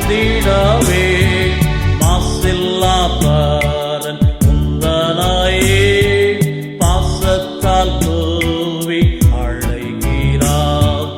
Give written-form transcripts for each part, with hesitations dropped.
வந்திடவே மாசில்லா பரன் உந்தனாயே பாசத்தால் கூவி அழைகிறார்.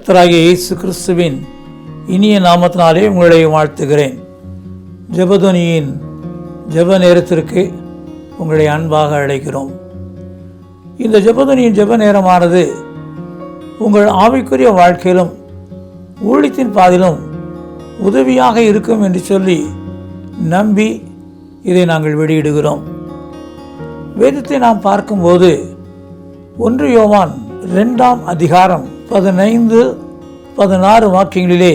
கர்த்தராகிய இயேசு கிறிஸ்துவின் இனிய நாமத்தினாலே உங்களை வாழ்த்துகிறேன். ஜெபதுனியின் ஜெப நேரத்திற்கு உங்களை அன்பாக அழைக்கிறோம். இந்த ஜெபதுனியின் ஜெப நேரமானது உங்கள் ஆவிக்குரிய வாழ்க்கையிலும் ஊழியத்தின் பாதிலும் உதவியாக இருக்கும் என்று சொல்லி நம்பி இதை நாங்கள் வெளியிடுகிறோம். வேதத்தை நாம் பார்க்கும்போது 1 யோவான் 2ஆம் அதிகாரம் 15-16 வாக்கியங்களிலே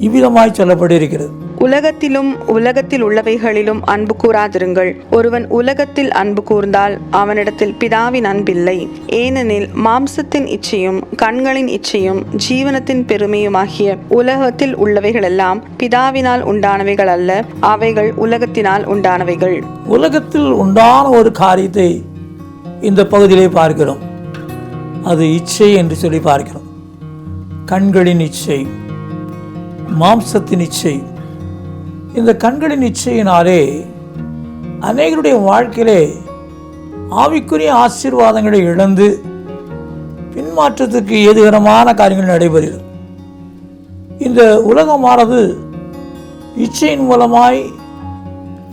இவ்விதமாய் சொல்லப்பட்டிருக்கிறது. உலகத்திலும் உலகத்தில் உள்ளவைகளிலும் அன்பு கூறாதிருங்கள். ஒருவன் உலகத்தில் அன்பு கூர்ந்தால் அவனிடத்தில் பிதாவின் அன்பில்லை. ஏனெனில் மாம்சத்தின் இச்சையும் கண்களின் இச்சையும் ஜீவனத்தின் பெருமையுமாகிய உலகத்தில் உள்ளவைகளெல்லாம் பிதாவினால் உண்டானவைகள் அல்ல, அவைகள் உலகத்தினால் உண்டானவைகள். உலகத்தில் உண்டான ஒரு காரியத்தை இந்த பகுதியிலே பார்க்கிறோம். அது இச்சை என்று சொல்லி பார்க்கிறோம். கண்களின் இச்சை, மாம்சத்தின் இச்சை. இந்த கண்களின் இச்சையினாலே அநேகருடைய வாழ்க்கையிலே ஆவிக்குரிய ஆசீர்வாதங்களை இழந்து பின்மாற்றத்துக்கு ஏதுகரமான காரியங்கள் நடைபெறுகிறது. இந்த உலகமானது இச்சையின் மூலமாய்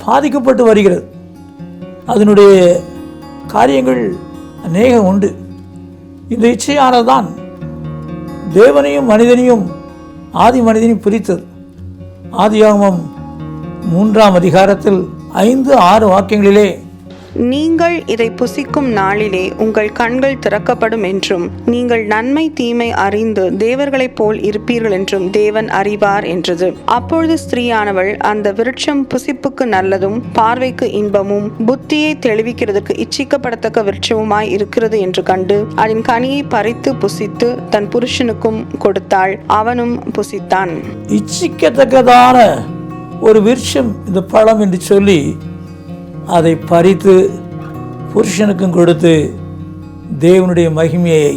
பாதிக்கப்பட்டு வருகிறது. அதனுடைய காரியங்கள் அநேகம் உண்டு. இந்த இச்சையானதுதான் தேவனையும் மனிதனையும் ஆதி மனிதனையும் பிரித்தது. ஆதியாகமம் 3ஆம் அதிகாரத்தில் 5-6 வாக்கியங்களிலே, நீங்கள் இதை புசிக்கும் நாளிலே உங்கள் கண்கள் திறக்கப்படும் என்றும் நீங்கள் நன்மை தீமை அறிந்து தேவர்களைப் போல் இருப்பீர்கள் என்றும் தேவன் அறிவார் என்றது. அப்பொழுது ஸ்திரீயானவள் அந்த விருட்சம் புசிப்புக்கு நல்லதும் பார்வைக்கு இன்பமும் புத்தியை தெளிவிக்கிறதுக்கு இச்சிக்கப்படத்தக்க விருட்சமுமாய் இருக்கிறது என்று கண்டு அதன் கனியை பறித்து புசித்து தன் புருஷனுக்கும் கொடுத்தாள், அவனும் புசித்தான். இச்சிக்கத்தக்கதான ஒரு விருட்சம் இந்த பழம் என்று சொல்லி அதை பறித்து புருஷனுக்கும் கொடுத்து தேவனுடைய மகிமையை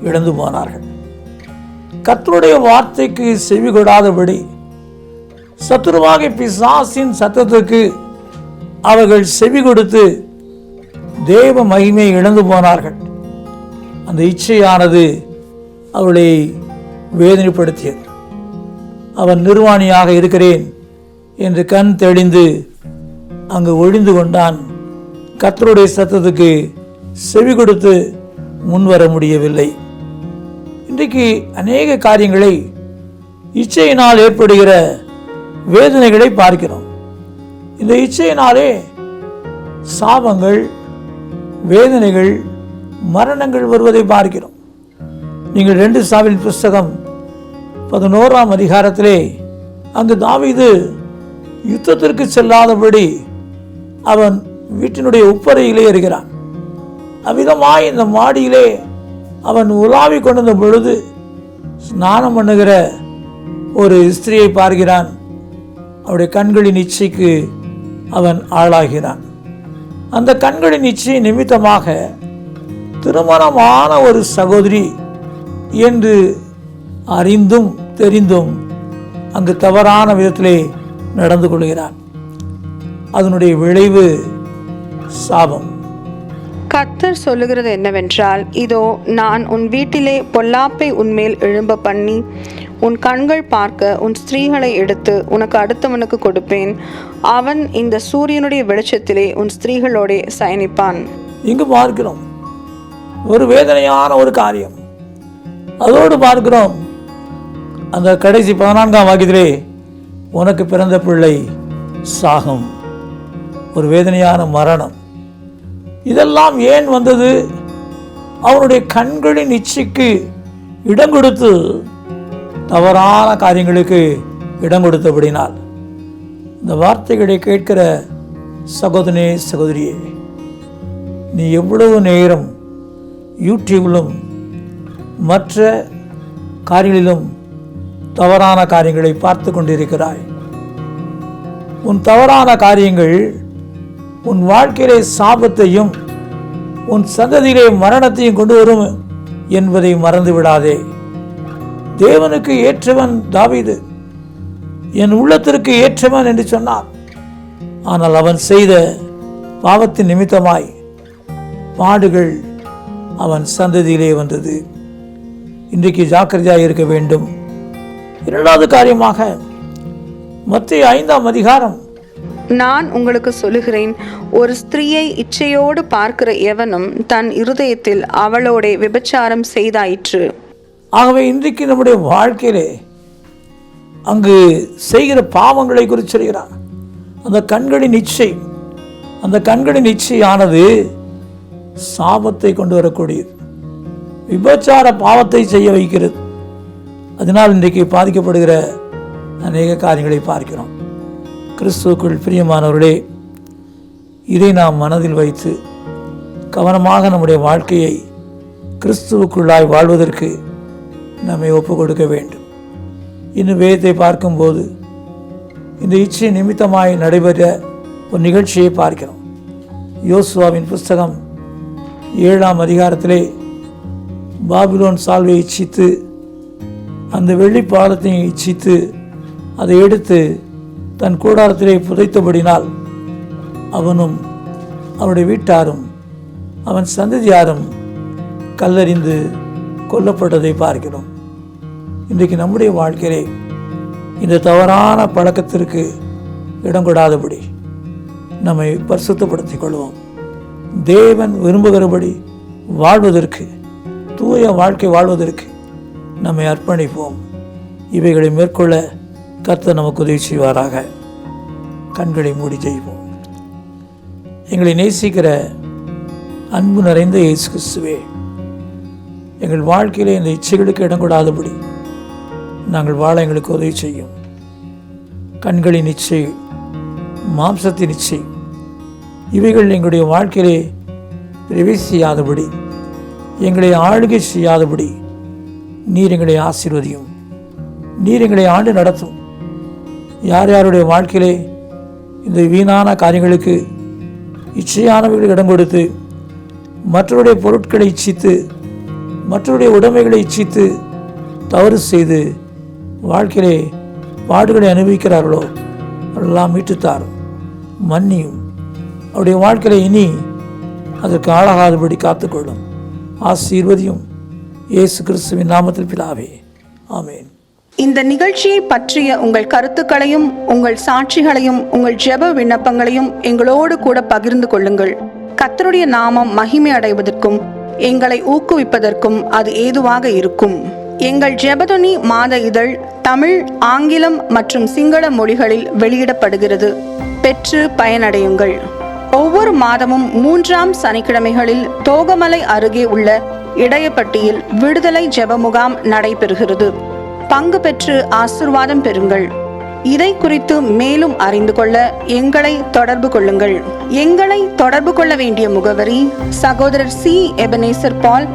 இழந்து போனார்கள். கர்த்தருடைய வார்த்தைக்கு செவி கொடாதபடி சத்துருவாகிய பிசாசின் சத்தத்துக்கு அவர்கள் செவி கொடுத்து தேவ மகிமையை இழந்து போனார்கள். அந்த இச்சையானது அவளை வேதனைப்படுத்தியது. அவன் நிர்வாணியாக இருக்கிறேன் என்று கண் தெளிந்து அங்கு ஒழிந்து கொண்டான். கர்த்தருடைய சத்தத்துக்கு செவி கொடுத்து முன்வர முடியவில்லை. இன்றைக்கு அநேக காரியங்களை இச்சையினால் ஏற்படுகிற வேதனைகளை பார்க்கிறோம். இந்த இச்சையினாலே சாபங்கள், வேதனைகள், மரணங்கள் வருவதை பார்க்கிறோம். நீங்கள் 2 சாமுவேல் புஸ்தகம் 11ஆம் அதிகாரத்திலே அங்கு தாவீது யுத்தத்திற்கு செல்லாதபடி அவன் வீட்டினுடைய உப்பறையிலே இருக்கிறான். அவ்விதமாய் இந்த மாடியிலே அவன் உலாவி கொண்டிருந்த பொழுது ஸ்நானம் பண்ணுகிற ஒரு ஸ்திரியை பார்க்கிறான். அவருடைய கண்களின் இச்சைக்கு அவன் ஆளாகிறான். அந்த கண்களின் இச்சை நிமித்தமாக திருமணமான ஒரு சகோதரி என்று அறிந்தும் தெரிந்தும் அங்கு தவறான விதத்திலே நடந்து கொள்கிறான். அதனுடைய விளைவு சாபம். கர்த்தர் சொல்லுகிறது என்னவென்றால், இதோ நான் உன் வீட்டிலே பொல்லாப்பை உன்மேல் எழும்ப பண்ணி உன் கண்கள் பார்க்க உன் ஸ்திரீகளை எடுத்து உனக்கு அடுத்தவனுக்கு கொடுப்பேன். அவன் இந்த சூரியனுடைய வெளிச்சத்திலே உன் ஸ்திரீகளோட சயனிப்பான். இங்கு பார்க்கிறோம் ஒரு வேதனையான ஒரு காரியம். அதோடு பார்க்கிறோம் அந்த கடைசி 14ஆம் வாக்கியத்திலே உனக்கு பிறந்த பிள்ளை சாகும். ஒரு வேதனையான மரணம். இதெல்லாம் ஏன் வந்தது? அவனுடைய கண்களின் இச்சைக்கு இடம் கொடுத்து தவறான காரியங்களுக்கு இடம் கொடுத்தபடினால். இந்த வார்த்தைகளை கேட்கிற சகோதரனே, சகோதரியே, நீ எவ்வளவு நேரம் யூடியூபிலும் மற்ற காரியங்களிலும் தவறான காரியங்களை பார்த்து கொண்டிருக்கிறாய்? உன் தவறான காரியங்கள் உன் வாழ்க்கையிலே சாபத்தையும் உன் சந்ததியிலே மரணத்தையும் கொண்டு வரும் என்பதை மறந்து விடாதே. தேவனுக்கு ஏற்றவன் தாவீது, என் உள்ளத்திற்கு ஏற்றவன் என்று சொன்னான். ஆனால் அவன் செய்த பாவத்தின் நிமித்தமாய் பாடுகள் அவன் சந்ததியிலே வந்தது. இன்றைக்கு ஜாக்கிரதையாக இருக்க வேண்டும். இரண்டாவது காரியமாக மத்தேயு 5ஆம் அதிகாரம், நான் உங்களுக்கு சொல்லுகிறேன், ஒரு ஸ்திரீயை இச்சையோடு பார்க்கிற எவனும் தன் இருதயத்தில் அவளோட விபச்சாரம் செய்தாயிற்று. ஆகவே இன்றைக்கு நம்முடைய வாழ்க்கையிலே அங்கு செய்கிற பாவங்களை குறித்து சொல்கிறார். அந்த கண்களின் இச்சை, அந்த கண்களின் இச்சையானது சாபத்தை கொண்டு வரக்கூடியது, விபச்சார பாவத்தை செய்ய வைக்கிறது. அதனால் இன்றைக்கு பாதிக்கப்படுகிற அநேக காரியங்களை பார்க்கிறோம். கிறிஸ்துவுக்குள் பிரியமானவர்களே, இதை நாம் மனதில் வைத்து கவனமாக நம்முடைய வாழ்க்கையை கிறிஸ்துவுக்குள்ளாய் வாழ்வதற்கு நம்மை ஒப்பு கொடுக்க வேண்டும். இன்னும் வேதத்தை பார்க்கும்போது இந்த இச்சை நிமித்தமாய் நடைபெற ஒரு நிகழ்ச்சியை பார்க்கிறோம். யோசுவாவின் புஸ்தகம் 7ஆம் அதிகாரத்திலே பாபிலோன் சால்வை இச்சித்து, அந்த வெள்ளி பாலத்தை இச்சித்து அதை எடுத்து தன் கூடாரத்திலே புதைத்தபடினால் அவனும் அவனுடைய வீட்டாரும் அவன் சந்ததியாரும் கல்லறிந்து கொல்லப்பட்டதை பார்க்கிறோம். இன்றைக்கு நம்முடைய வாழ்க்கையிலே இந்த தவறான பழக்கத்திற்கு இடம் கொடாதபடி நம்மை பரிசுத்தப்படுத்திக் கொள்வோம். தேவன் விரும்புகிறபடி வாழ்வதற்கு, தூய வாழ்க்கை வாழ்வதற்கு நம்மை அர்ப்பணிப்போம். இவைகளை மேற்கொள்ள கர்த்தர் நமக்கு உதவி செய்வாராக. கண்களை மூடி செய்வோம். எங்களை நேசிக்கிற அன்பு நிறைந்த இயேசு கிறிஸ்துவே, எங்கள் வாழ்க்கையிலே இந்த இச்சைகளுக்கு இடம் கொடாதபடி நாங்கள் வாழ எங்களுக்கு உதவி செய்யும். கண்களின் இச்சை, மாம்சத்தின் இச்சை, இவைகள் எங்களுடைய வாழ்க்கையிலே பிரவேசியாதபடி, எங்களை ஆளுகை செய்யாதபடி நீர் எங்களை ஆசீர்வதியும். நீர் எங்களை ஆண்டு நடத்தும். யார் யாருடைய வாழ்க்கையிலே இந்த வீணான காரியங்களுக்கு, இச்சையானவைகளுக்கு இடம் கொடுத்து மற்றவருடைய பொருட்களை இச்சித்து, மற்றவருடைய உடைமைகளை இச்சித்து தவறு செய்து வாழ்க்கையிலே பாடுகளை அனுபவிக்கிறார்களோ அவர்களெல்லாம் மீட்டுத்தாரும், மன்னியும். அவருடைய வாழ்க்கையில இனி அதற்கு ஆளாகாதபடி காத்துக்கொள்ளும். ஆசீர்வதியும். இயேசு கிறிஸ்துவின் நாமத்தில் பிதாவே, ஆமேன். இந்த நிகழ்ச்சியை பற்றிய உங்கள் கருத்துக்களையும் உங்கள் சாட்சிகளையும் உங்கள் ஜெப விண்ணப்பங்களையும் எங்களோடு கூட பகிர்ந்து கொள்ளுங்கள். கர்த்தருடைய நாமம் மகிமை அடைவதற்கும் எங்களை ஊக்குவிப்பதற்கும் அது ஏதுவாக இருக்கும். எங்கள் ஜெபதுனி மாத இதழ் தமிழ், ஆங்கிலம் மற்றும் சிங்கள மொழிகளில் வெளியிடப்படுகிறது. பெற்று பயனடையுங்கள். ஒவ்வொரு மாதமும் 3ஆம் சனிக்கிழமைகளில் தோகமலை அருகே உள்ள இடையப்பட்டியில் விடுதலை ஜெப முகாம் நடைபெறுகிறது. பங்கு பெற்று ஆசீர்வாதம் பெறுங்கள். இதை குறித்து மேலும் அறிந்து கொள்ள எங்களை தொடர்பு கொள்ளுங்கள். எங்களை தொடர்பு கொள்ள வேண்டிய முகவரி: சகோதரர் சி. எபனேசர் பால்,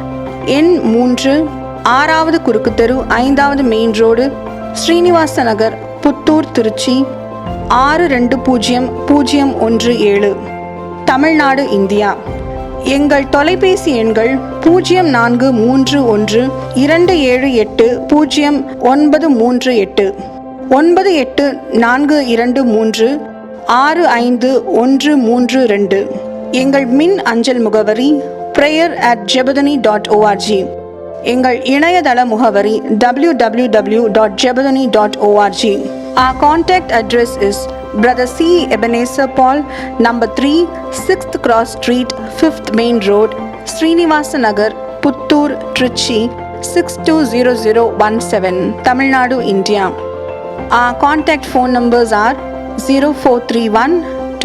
எண் 3, 6வது குறுக்கு தெரு, 5வது மெயின் ரோடு, ஸ்ரீனிவாச நகர், புத்தூர், திருச்சி 620017, தமிழ்நாடு, இந்தியா. எங்கள் தொலைபேசி எண்கள் 0431 278 0938, 9842365132. எங்கள் மின் அஞ்சல் முகவரி prayer@jebadani.org. எங்கள் இணையதள முகவரி www.jebadani.org. Our contact address is Brother C. Ebenezer Paul, number 3, 6th Cross Street, 5th Main Road, Srinivasa Nagar, Puttur, Trichy 620017, Tamil Nadu, India. Our contact phone numbers are 0431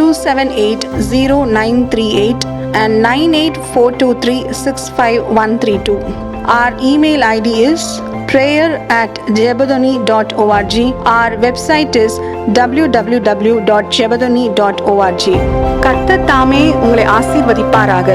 278 0938 and 9842365132. Our email ID is prayer@jebadani.org. Our website is www.jebadani.org. கர்த்தர் தாமே உங்களை ஆசீர்வதிப்பாராக.